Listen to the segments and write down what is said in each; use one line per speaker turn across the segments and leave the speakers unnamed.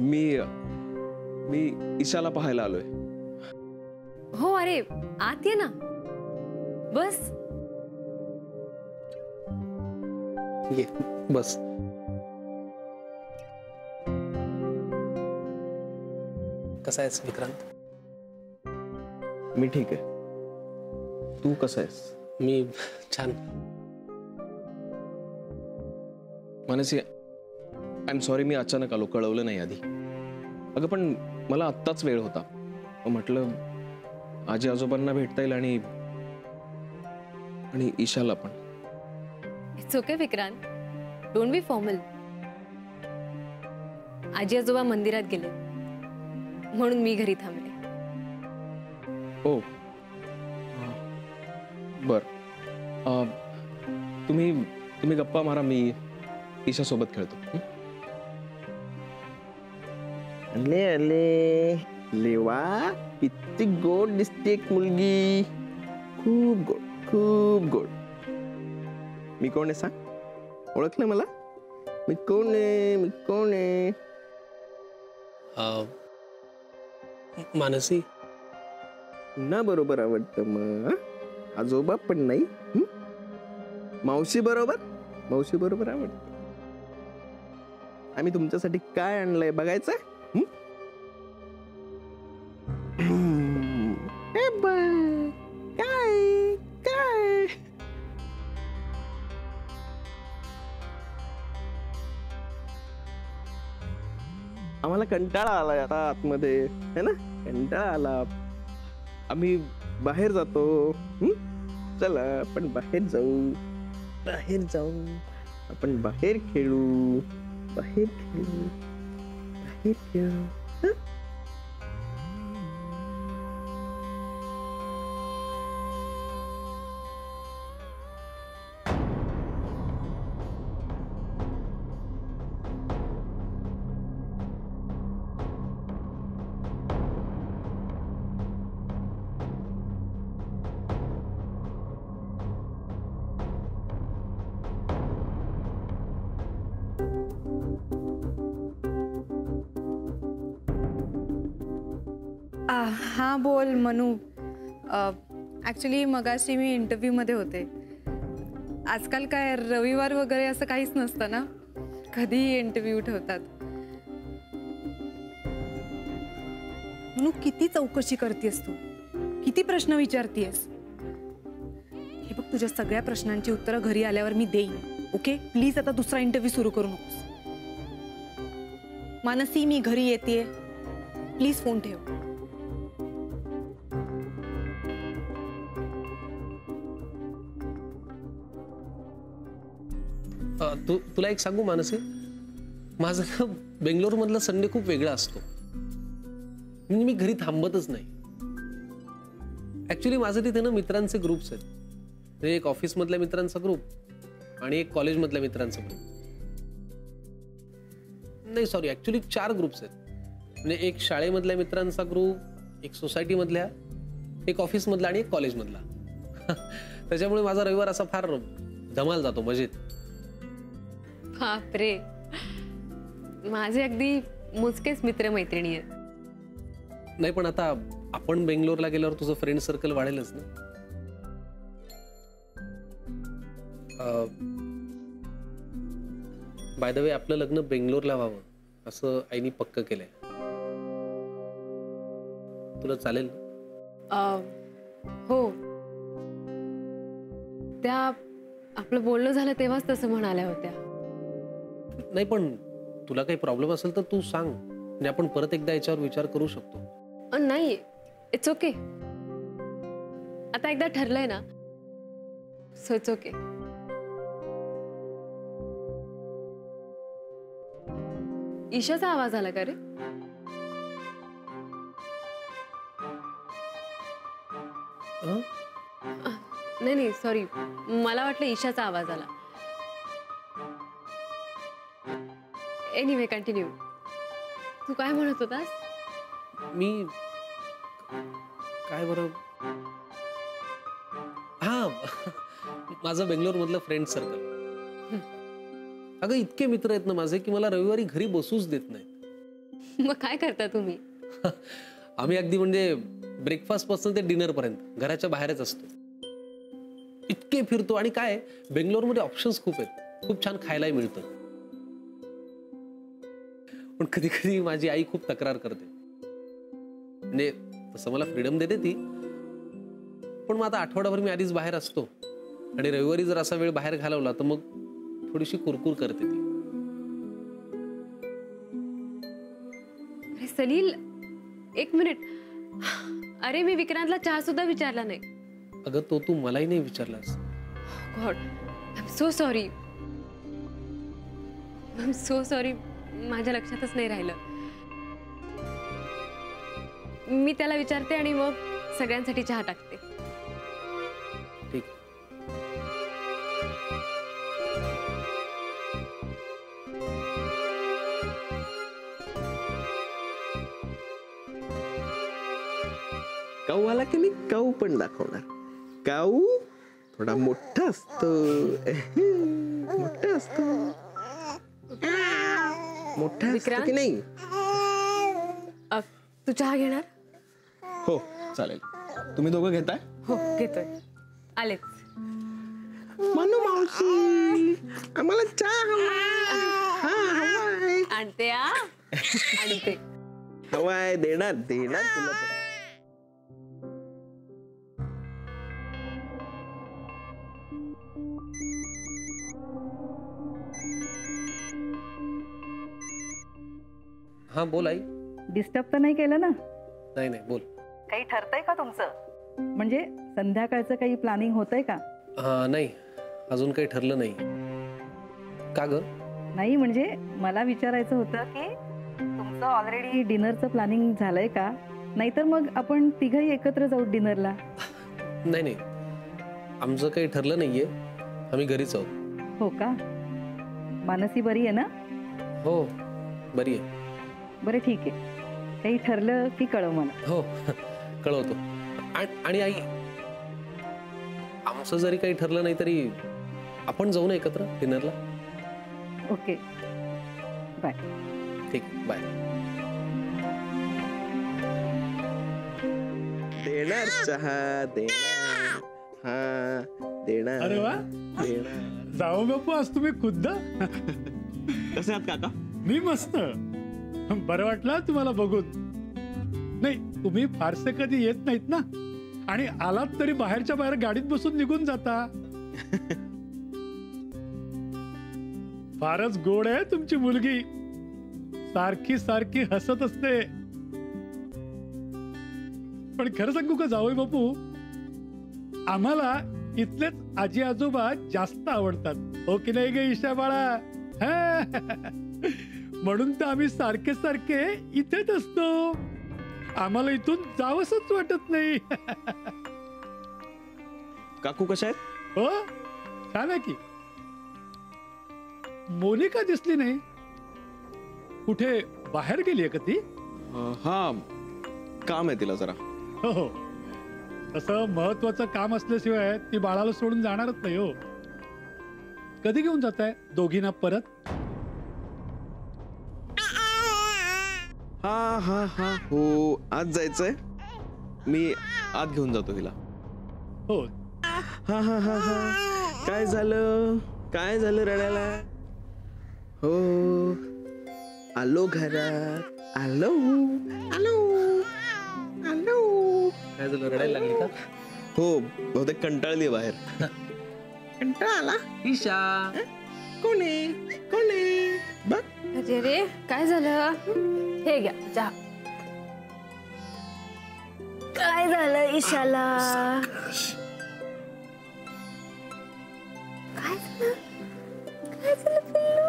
मी मी ईशाला पाहायला आलोय.
हो अरे आत ये ना, बस.
ये बस. कसा आहेस विक्रांत?
मी ठीक आहे. तू कसा आहेस?
मी छान.
मानसी, आय एम सॉरी, मी अचानक आलो, कळवलं नाही आधी. अगं पण मला आत्ताच वेळ होता. म्हटलं आजी आजोबांना भेटता येईल आणि ईशाला पण.
It's okay Vikrant, don't be formal. आजी आजोबा मंदिरात गेले म्हणून मी घरी थांबले.
हो बर. तुम्ही गप्पा मारा, मी ईशा सोबत खेळतो.
अले अले लेवा, किती गोड दिसते मुलगी. खूप गोड, खूप गोड. मी कोण आहे सांग? ओळखलं मला? मी कोण आहे? मी कोण आहे?
मानसी,
पुन्हा बरोबर आवडतं मग. आजोबा पण नाही. मावशी बरोबर? मावशी बरोबर आवडतं. आम्ही तुमच्यासाठी काय आणलंय बघायचं? काय काय आम्हाला कंटाळा आलाय आता आतमध्ये, है ना? कंटाळा आला. आम्ही बाहेर जातो. चला आपण बाहेर जाऊ. बाहेर जाऊ, आपण बाहेर खेळू. बाहेर खेळू, बाहेर खेळू.
हाँ बोल मनू. ॲक्च्युली मगाशी मी इंटरव्ह्यूमध्ये होते. आजकाल काय रविवार वगैरे असं काहीच नसतं ना, कधीही इंटरव्ह्यू ठेवतात. मनू किती चौकशी करतेस तू, किती प्रश्न विचारतेस. हे बघ, तुझ्या सगळ्या प्रश्नांची उत्तरं घरी आल्यावर मी देईन. ओके प्लीज आता दुसरा इंटरव्ह्यू सुरू करू नकोस. मानसी मी घरी येते, प्लीज फोन ठेव.
तुला एक सांगू मानसी, माझं बेंगलोर मधला संडे खूप वेगळा असतो. म्हणजे मी घरी थांबतच नाही. ऍक्च्युली माझं तिथे ना मित्रांचे ग्रुप्स आहेत. म्हणजे एक ऑफिस मधल्या मित्रांचा ग्रुप आणि एक कॉलेज मधल्या मित्रांचा ग्रुप. नाही सॉरी, ऍक्च्युली 4 ग्रुप्स आहेत. म्हणजे एक शाळेमधल्या मित्रांचा ग्रुप, एक सोसायटी मधल्या, एक ऑफिस मधला आणि एक कॉलेज मधला. त्याच्यामुळे माझा रविवार असा फार धमाल जातो, मजेत.
बापरे, माझे अगदी मोजकेच मित्रमैत्रिणी आहेत.
नाही पण आता आपण बेंगलोरला गेल्यावर तुझं फ्रेंड सर्कल वाढेलच ना. बाय द वे, आपलं लग्न बेंगलोरला व्हावं असं आईनी पक्क केलंय. तुला चालेल?
हो, त्या आपलं बोलणं झालं तेव्हाच तसं म्हणाल्या होत्या.
नाही पण तुला काही प्रॉब्लेम असेल तर तू सांग, म्हणजे आपण परत एकदा याच्यावर विचार करू शकतो.
नाही, इट्स ओके. आता एकदा ठरलंय ना, सो इट्स ओके. ईशाचा आवाज आला का रे? नाही नाही सॉरी, मला वाटलं ईशाचा आवाज आला. Anyway continue. तू काय म्हणत होतास?
मी काय बरं, हा माझं बेंगलोर मधलं फ्रेंड सर्कल. अगं इतके मित्र आहेत ना माझे की मला रविवारी घरी बसूच देत नाहीत.
मग काय करता तुम्ही?
आम्ही अगदी म्हणजे ब्रेकफास्ट पासून ते डिनर पर्यंत घराच्या बाहेरच असतो. इतके फिरतो आणि काय बेंगलोरमध्ये ऑप्शन्स खूप आहेत, खूप छान खायलाही मिळतं. पण कधी कधी माझी आई खूप तक्रार करते. म्हणजे तसं मला फ्रीडम देते ती, पण मग आता आठवडाभर मी आधीच बाहेर असतो आणि रविवारी जर असा वेळ बाहेर घालवला तर मग थोडीशी कुरकुर करते ती.
अरे सलील, एक मिनिट. अरे मी विक्रांतला चहा सुद्धा विचारला नाही.
अगं तो तू मलाही नाही विचारलास.
God, I am so sorry. I am so sorry. माझ्या लक्षातच नाही राहिलं. मी त्याला विचारते आणि मग सगळ्यांसाठी चहा टाकते.
ठीक.
काऊ आला की मी काऊ पण दाखवणार. काऊ थोडा मोठा असतो. मोठा असतो. मोठा असतो
विक्रांत?
की नाही?
तू चहा घेणार?
हो चालेल. तुम्ही दोघं घेताय?
हो घेतोय. आलेच.
मनू मावशी आम्हाला चहा हवाय.
आणते आणते.
हवाय. देणार देणार तुला पण.
हा बोल आई.
डिस्टर्ब तर नाही केलं ना?
नाही नाही बोल.
काही ठरतंय का तुमचं? म्हणजे संध्याकाळचं काही प्लॅनिंग होतंय का?
नाही अजून काही ठरलं नाही. का ग?
नाही म्हणजे मला विचारायचं होतं की तुमचं ऑलरेडी डिनरचं प्लॅनिंग झालंय का? नाहीतर मग आपण तिघही एकत्र जाऊ डिनरला.
नाही नाही आमचं काही ठरलं नाहीये. आम्ही घरीच आहोत.
हो का? मानसी बरी आहे ना?
हो बरी आहे.
बरं ठीक आहे. काही ठरलं की कळव मला.
हो कळवतो. आणि आई आमचं जरी काही ठरलं नाही तरी आपण जाऊ ना एकत्र डिनरला.
Okay bye.
ठीक बाय.
देणार चहा देणार. हा देणार.
अरे वा,
देणार.
जाऊ बापू आज तुम्ही खुद्द.
कसे आहात काका?
मी मस्त. बरं वाटलं तुम्हाला बघून. नाही तुम्ही फारसे कधी येत नाहीत ना, आणि आलात तरी बाहेरच्या बाहेर गाडीत बसून निघून जाता. फारच गोड आहे तुमची मुलगी. सारखी सारखी हसत असते. पण खरं सांगू का जावई बापू, आम्हाला इथलेच आजी आजोबा जास्त आवडतात. हो की नाही ग ईशा बाळा? म्हणून तर आम्ही सारखे सारखे इथेच असतो. आम्हाला इथून जावंसच वाटत नाही.
काकू कशा आहेत?
हो छान आहे की. मोनिका दिसली नाही. कुठे बाहेर गेली का ती?
हा काम आहे तिला जरा.
हो हो, तसं महत्वाचं काम असल्याशिवाय ती बाळाला सोडून जाणारच नाही. हो, कधी घेऊन जाताय दोघींना परत?
हा हा हा हो आज जायचंय. मी आत घेऊन जातो तिला.
हो
हा हा हा हा. काय झालं? काय झालं रडायला? हो आलो घरात. आलो आलो आलो.
काय झालं रडायला लागली का?
हो बहुतेक कंटाळली बाहेर.
कंटाळा आला?
ईशा
कोण आहे? कोण आहे? बघ.
अरे रे काय झालं? हे घ्या चहा. काय झालं ईशाला? काय झालं? काय झालं पिल्लू?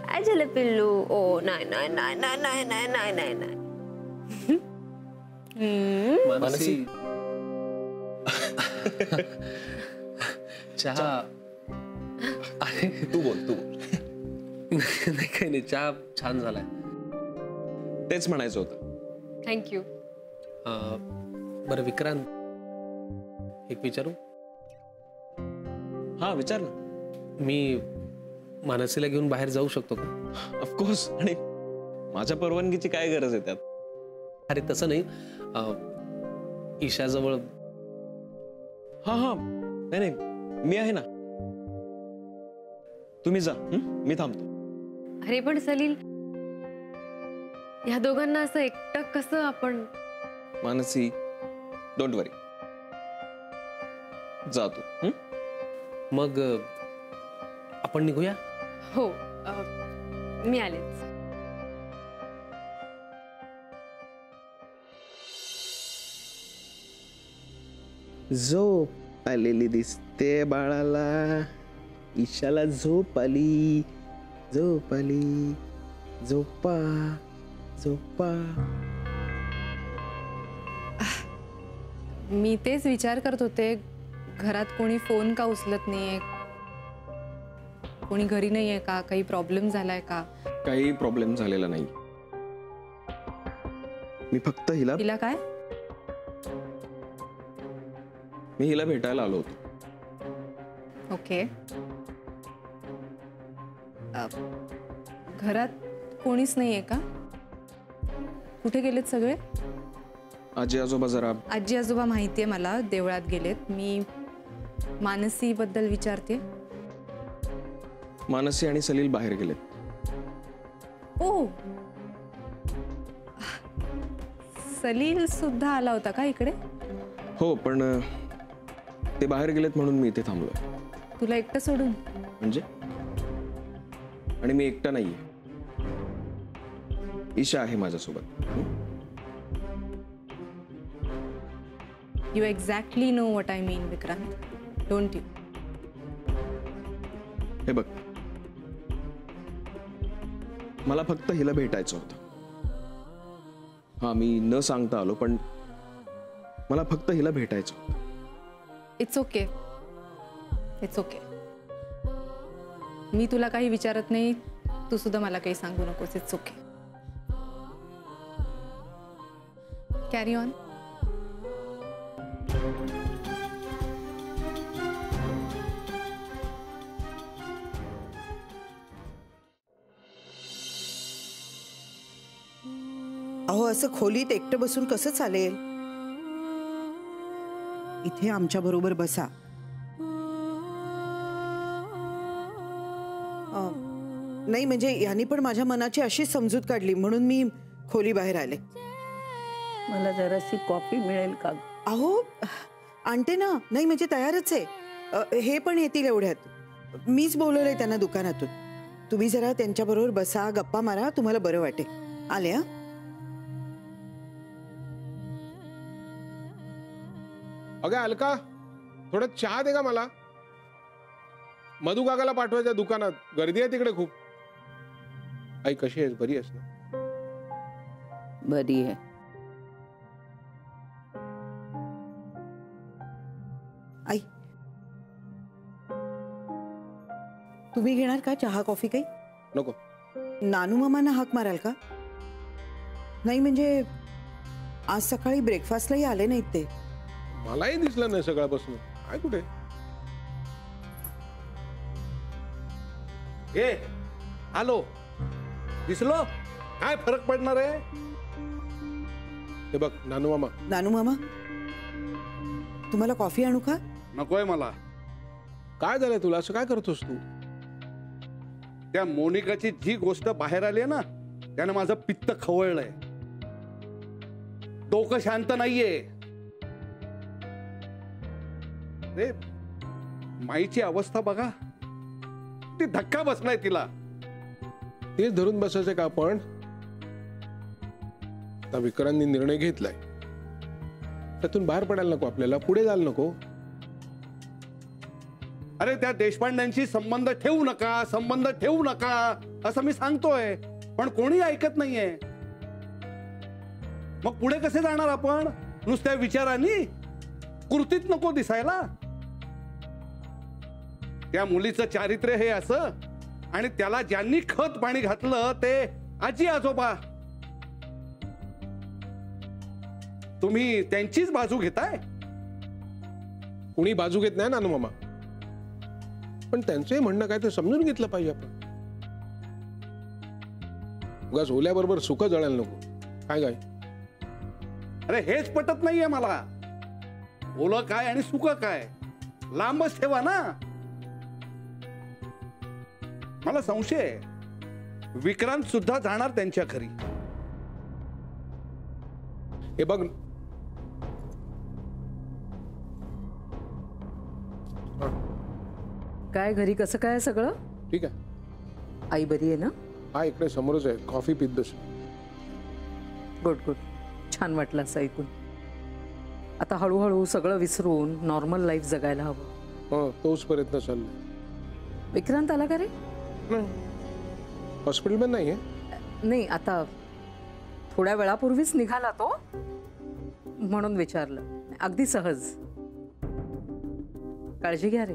काय झालं पिल्लू? ओ नाही नाही नाही नाही नाही नाही नाही नाही नाही.
मानसी चहा. अरे
तू बोल तू बोल.
नाही काही नाही, चहा छान झालाय.
तेच म्हणायचं होतं.
थँक्यू.
बरं विक्रांत, एक विचारू?
हा विचार ना.
मी मानसीला घेऊन बाहेर जाऊ शकतो का?
ऑफकोर्स. आणि माझ्या परवानगीची काय गरज आहे त्यात?
अरे तसं नाही, ईशाजवळ.
हा हा, नाही नाही, मी आहे ना. तुम्ही जा, मी थांबतो.
अरे पण सलील, या दोघांना असं एकटं कसं आपण?
मानसी, डोंट वरी, जा तू.
मग आपण निघूया.
हो, मी आलेच.
झोप आलेली दिसते बाळाला. ईशाला झोप आली, झोप आली. झोपा झोपा.
मी तेच विचार करत होते, घरात कोणी फोन का उचलत नाहीये, कोणी घरी नाहीये का, काही प्रॉब्लेम झालाय का?
काही प्रॉब्लेम झालेला नाही.
मी फक्त हिला
तिला काय?
मी हिला भेटायला आलो होतो.
ओके. घरात कोणीच नाहीये का? कुठे गेलेत सगळे?
आजी आजोबा जरा.
आजी आजोबा माहितीये मला, देवळात गेलेत. मी मानसी बद्दल विचारते.
मानसी आणि सलील बाहेर गेलेत.
ओ, सलील सुद्धा आला होता का इकडे?
हो, पण ते बाहेर गेलेत म्हणून मी इथे थांबलोय.
तुला एकटं सोडून?
म्हणजे? आणि मी एकटा नाहीये, ईशा आहे माझ्यासोबत.
You exactly know what I mean Vikrant, don't you?
हे बघ, मला फक्त हिला भेटायचं होतं. हा, मी न सांगता आलो, पण मला फक्त हिला भेटायचं होतं.
It's okay, it's okay. मी तुला काही विचारत नाही, तू सुद्धा मला काही सांगू नकोस. It's okay. Carry on.
अहो, असं खोलीत एकटं बसून कसं चालेल? इथे आमच्या बरोबर बसा. नाही म्हणजे यांनी पण माझ्या मनाची अशीच समजूत काढली म्हणून मी खोली बाहेर आले.
मला जराशी कॉफी मिळेल का?
अहो आणते ना. नाही म्हणजे तयारच आहे. हे पण येतील एवढ्यात. मीच बोलवलंय त्यांना दुकानातून. तुम्ही जरा त्यांच्याबरोबर बसा, गप्पा मारा, तुम्हाला बरं वाटेल. आले. हा,
अगं अलका, थोडं चहा दे का मला. मधु काकाला पाठवायच्या दुकानात, गर्दी आहे तिकडे खूप. आई कशी आहेस? बरी आहेस ना?
बरी आहे.
आई तुम्ही घेणार का चहा कॉफी? काही
नको.
नानू मामांना हाक माराल का? नाही म्हणजे आज सकाळी ब्रेकफास्टलाही आले नाहीत ते.
मलाही दिसलं नाही सकाळपासून. काय कुठे?
ए, आलो. दिसलो? काय फरक पडणार आहे?
हे बघ नानू मामा.
नानू मामा, तुम्हाला कॉफी आणू का?
नकोय मला.
काय झालंय तुला? असं काय करतोस तू?
त्या मोनिकाची जी गोष्ट बाहेर आली आहे ना, त्यानं माझं पित्त खवळलंय. डोकं शांत नाहीये. रे, माईची अवस्था बघा. ती धक्का बसलाय तिला.
तेच धरून बसायचं का आपण? आता विक्रांतनी निर्णय घेतलाय, त्यातून बाहेर पडायला नको आपल्याला, पुढे जायला नको.
अरे त्या देशपांड्यांशी संबंध ठेवू नका, संबंध ठेवू नका असं मी सांगतोय, पण कोणी ऐकत नाहीये. मग पुढे कसे जाणार आपण? नुसत्या विचारांनी? कृतीत नको दिसायला. त्या मुलीचं चारित्र्य हे असं, आणि त्याला ज्यांनी खत पाणी घातलं ते आजी आजोबा. तुम्ही त्यांचीच बाजू घेताय.
कुणी बाजू घेत नाही नानू मामा. पण त्यांचंही म्हणणं काय ते समजून घेतलं पाहिजे आपण. उगाच ओल्याबरोबर सुख जळायला नको. काय काय
अरे हेच पटत नाहीये मला. ओलं काय आणि सुकं काय लांबच ठेवा ना. मला संशय आहे विक्रांत सुद्धा जाणार त्यांच्या घरी.
हे बघ,
काय घरी कसं काय सगळं?
ठीक आहे.
आई बरी आहे ना?
हा इकडे समोरच आहे, कॉफी पीत बस.
Good good. छान वाटलं असं ऐकून. आता हळूहळू सगळं विसरून नॉर्मल लाईफ जगायला हवं.
हो, तोच प्रयत्न चाललाय.
विक्रांत आला का रे?
हॉस्पिटलमध्ये नाहीये.
नाही, आता थोड्या वेळापूर्वीच निघाला तो, म्हणून विचारलं. अगदी सहज. काळजी घ्या रे.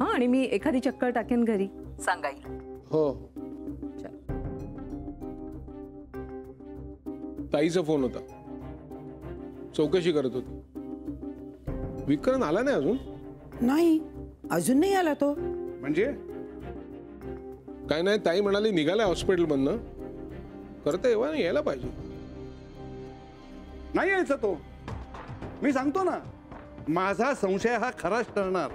हा, आणि मी एखादी चक्कर टाकेन घरी, सांगायला.
हो. ताईचा फोन होता, चौकशी करत होती. विक्रांत आला नाही अजून?
नाही, अजून नाही आला तो.
म्हणजे
काय नाही, ताई म्हणाली निघालाय हॉस्पिटलमधनं. करता यायला पाहिजे.
नाही यायचा तो. मी सांगतो ना, माझा संशय हा खराच ठरणार.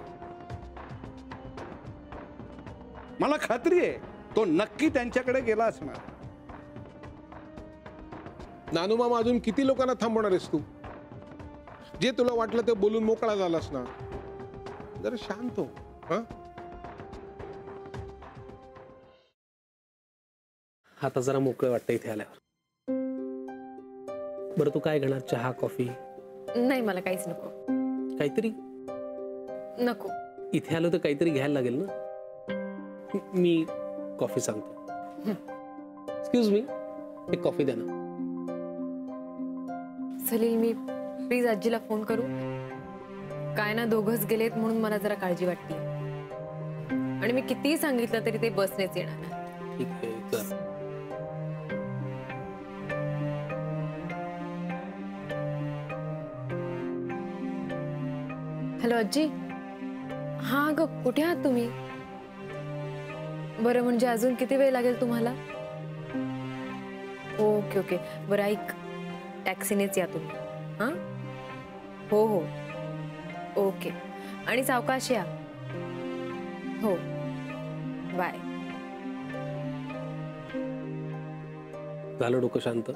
मला खात्री आहे तो नक्की त्यांच्याकडे गेला असणार.
नानू मामा, अजून किती लोकांना थांबवणार आहेस तू? जे तुला वाटलं ते बोलून मोकळा झालास ना. जरा शांत हो. हा,
आता जरा मोकळं वाटतं इथे आल्यावर. बरं, तू काय घेणार? चहा, कॉफी?
नाही, मला काहीच नको.
काहीतरी
नको.
इथे आलो तर काहीतरी घ्यायला लागेल ना. मी कॉफी सांगतो. एक्सक्यूज मी, एक कॉफी द्या ना.
सलील, मी प्लीज आजीला फोन करू? काय ना, दोघंच गेलेत म्हणून मला जरा काळजी वाटते. आणि मी कितीही सांगितलं तरी ते बसनेच येणार नाही.
ठीक आहे, चल.
हॅलो आजी. हा ग, कुठे आहात तुम्ही? बरं, म्हणजे अजून किती वेळ लागेल तुम्हाला? ओके ओके, बरं ऐक, टॅक्सीनेच या तुम्ही. हां, हो हो, ओके. आणि सावकाश या. हो, बाय.
झालं डोकं शांत?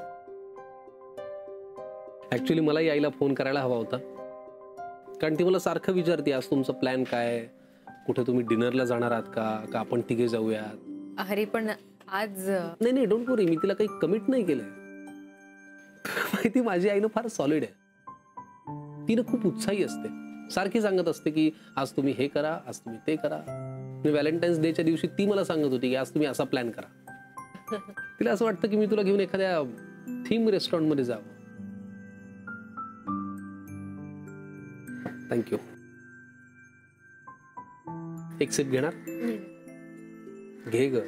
ऍक्च्युली मला यायला फोन करायला हवा होता, कारण ती मला सारखं विचारते, आज तुमचा प्लॅन काय, कुठे तुम्ही डिनरला जाणार आहात का आपण तिघे जाऊयात.
अरे पण आज
नाही नाही, डोंट वरी, मी तिला काही कमिट नाही केलंय. माहिती, माझी आई ना फार सॉलिड आहे. ती ना खूप उत्साही असते, सारखी सांगत असते की आज तुम्ही हे करा, आज तुम्ही ते करा. व्हॅलेंटाईन्स डेच्या दिवशी ती मला सांगत होती की आज तुम्ही असा प्लॅन करा. तिला असं वाटतं की मी तुला घेऊन एखाद्या थीम रेस्टॉरंट मध्ये जावं. थँक्यू. एक सिप घेणार? घे ग.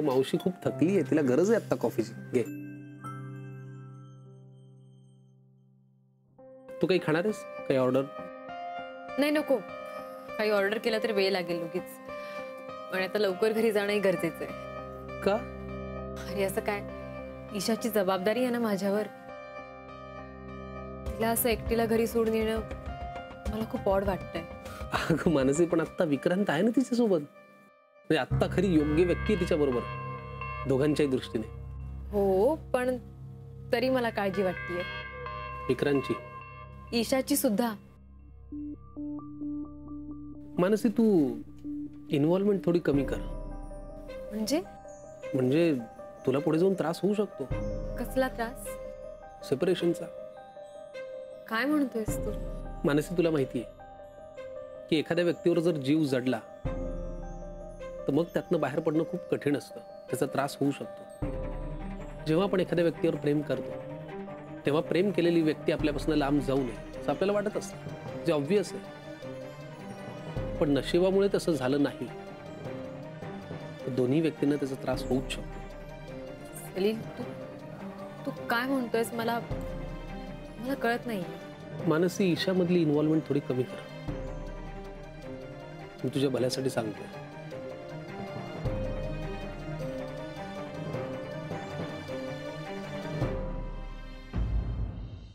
मावशी खूप थकली आहे, तिला गरज आहे आता कॉफीची. घे. तू काही खाणार आहेस? काही ऑर्डर?
नाही, नको. काही ऑर्डर केला तर वेळ लागेल उगीच. आणि आता लवकर घरी जाणंही गरजेचं आहे.
का?
अरे असं काय, ईशाची जबाबदारी आहे ना माझ्यावर. तिला असं एकटीला घरी सोडून येणं मला खूप ऑड वाटतंय.
अगं मानसी, पण आता विक्रांत आहे ना तिच्यासोबत. म्हणजे आता खरी योग्य व्यक्ती आहे तिच्या बरोबर, दोघांच्याही दृष्टीने.
हो, पण तरी मला काळजी वाटतेय.
विक्रांतची?
ईशाची सुद्धा.
मानसी, तू इन्व्हॉल्वमेंट थोडी कमी कर. म्हणजे तुला पुढे जाऊन त्रास होऊ शकतो.
कसला त्रास?
सेपरेशनचा.
काय म्हणतोयस तू?
मानसी, तुला माहिती आहे की एखाद्या व्यक्तीवर जर जीव जडला तर मग त्यातनं बाहेर पडणं खूप कठीण असतं, त्याचा त्रास होऊ शकतो. जेव्हा आपण एखाद्या व्यक्तीवर प्रेम करतो तेव्हा प्रेम केलेली व्यक्ती आपल्यापासून लांब जाऊ नये असं आपल्याला वाटत असतं, जे ऑब्व्हियस आहे. पण नशिबामुळे तसं झालं नाही. दोन्ही व्यक्तींना त्याचा त्रास होऊच शकतो.
सलील, तू काय म्हणतोयस? मला कळत नाही.
मानसी, ईशामधली इन्व्हॉल्वमेंट थोडी कमी कर. मी तुझ्या भल्यासाठी सांगतोय.